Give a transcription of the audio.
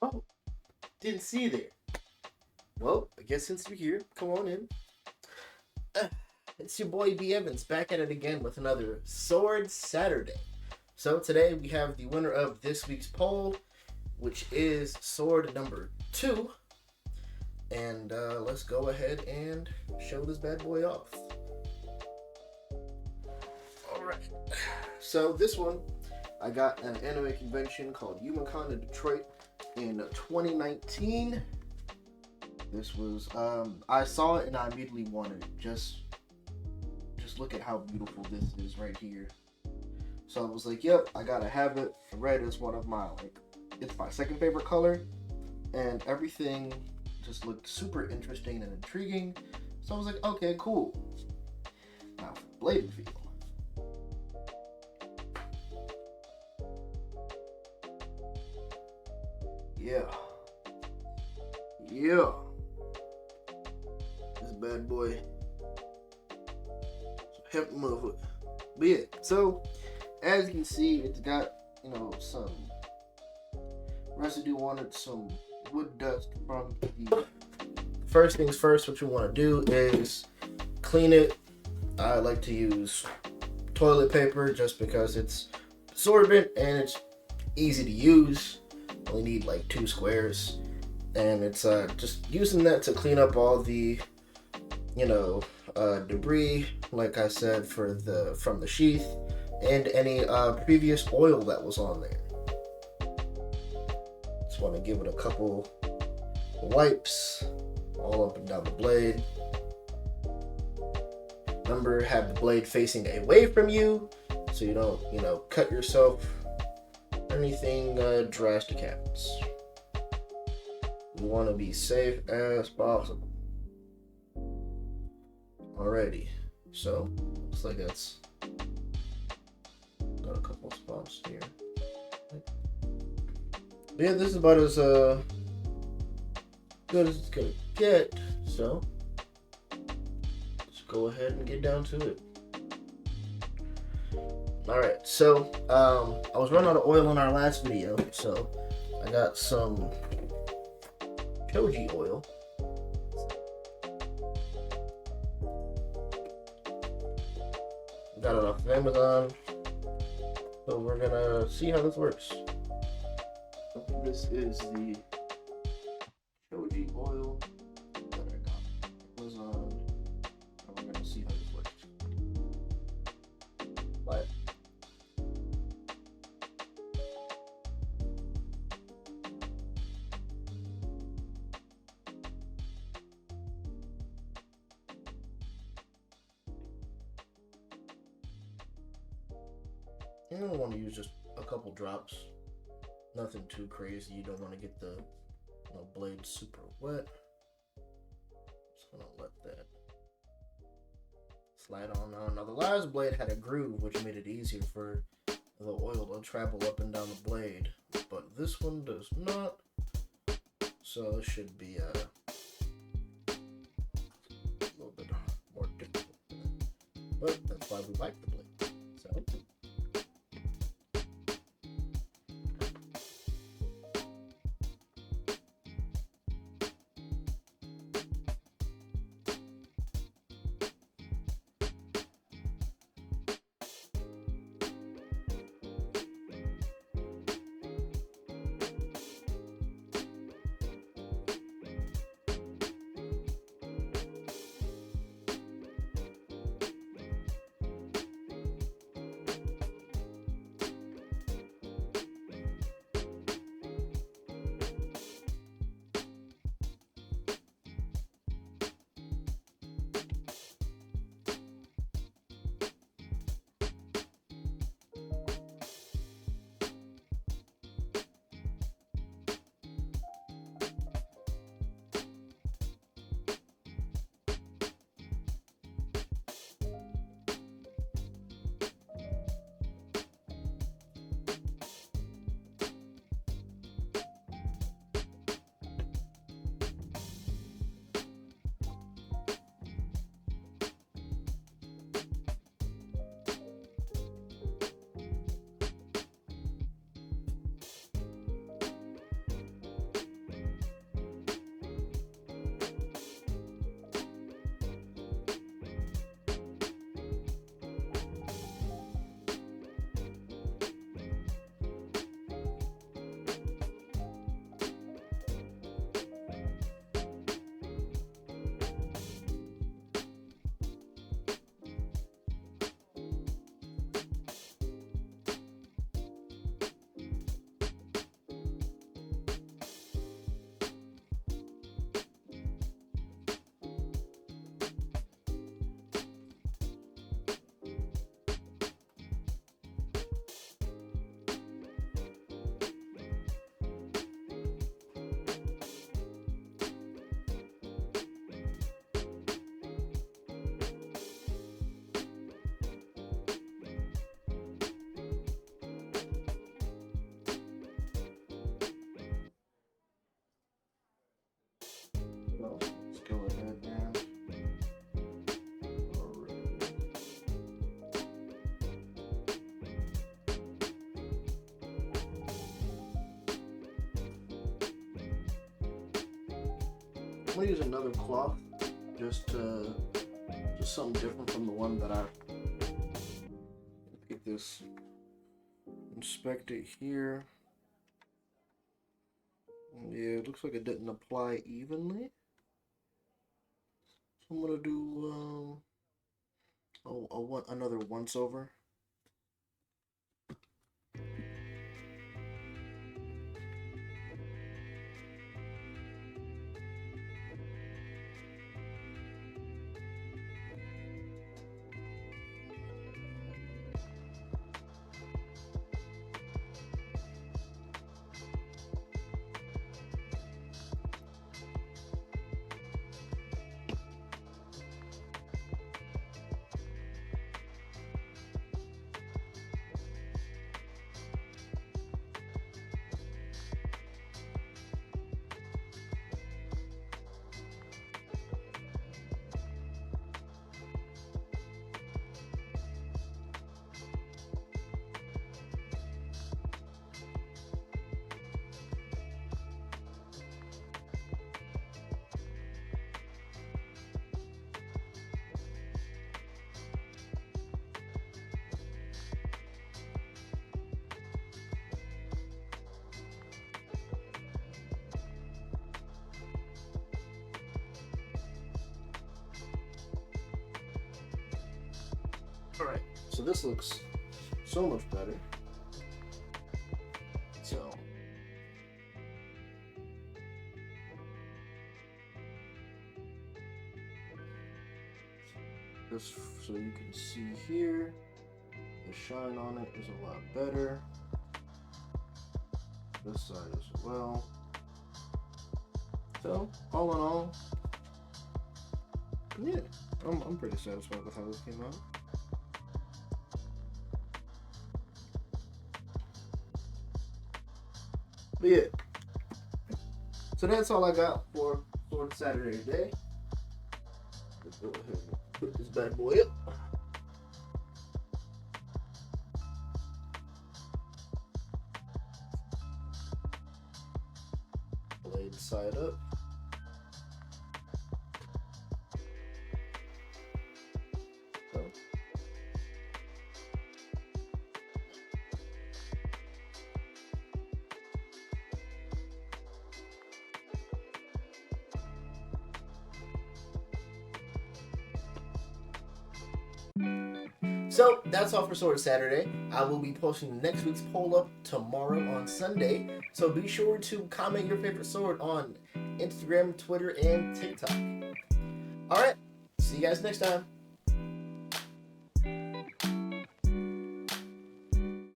Oh, didn't see you there. Well, I guess since you're here, come on in. Uh, it's your boy B Evans back at it again with another Sword Saturday. So today we have the winner of this week's poll, which is sword number 2. And let's go ahead and show this bad boy off. Alright. So this one, I got an anime convention called YumaCon in Detroit in 2019. This was I saw it and I immediately wanted it. Just look at how beautiful this is right here. So I was like, yep, I gotta have it. Red is one of my it's my second favorite color, and everything just looked super interesting and intriguing. So I was like, okay, cool. Now for blade reveal. Yeah. This bad boy. Help the motherfucker. But yeah, so as you can see, it's got, some residue on it, some wood dust from the. First things first, what you want to do is clean it. I like to use toilet paper just because it's absorbent and it's easy to use. Only need like 2 squares, and it's just using that to clean up all the debris, like I said, from the sheath and any previous oil that was on there. Just want to give it a couple wipes all up and down the blade. Remember, have the blade facing away from you so you don't cut yourself. Anything drastic happens. You want to be safe as possible. Alrighty, so looks like that's got a couple spots here. But yeah, this is about as good as it's gonna get. So let's go ahead and get down to it. Alright, so I was running out of oil in our last video, so I got some Choji oil. Got it off of Amazon, so we're gonna see how this works. This is the Choji oil that I got on Amazon, and we're gonna see how this works. But you don't want to use just a couple drops. Nothing too crazy. You don't want to get the blade super wet. Just gonna let that slide on now. Now the last blade had a groove, which made it easier for the oil to travel up and down the blade, but this one does not. So it should be a little bit more difficult. But that's why we like the blade. So. gonna use another cloth, just something different from the one that I get this. Inspect it here. Yeah, it looks like it didn't apply evenly. So I'm gonna do another once over. Alright, so this looks so much better. So this, so you can see here, the shine on it is a lot better. This side as well. So all in all, yeah, I'm pretty satisfied with how this came out. But yeah, so that's all I got for Saturday today. Let's go ahead and put this bad boy up. Blade side up. So that's all for Sword Saturday. I will be posting next week's poll up tomorrow on Sunday. So be sure to comment your favorite sword on Instagram, Twitter, and TikTok. Alright, see you guys next time.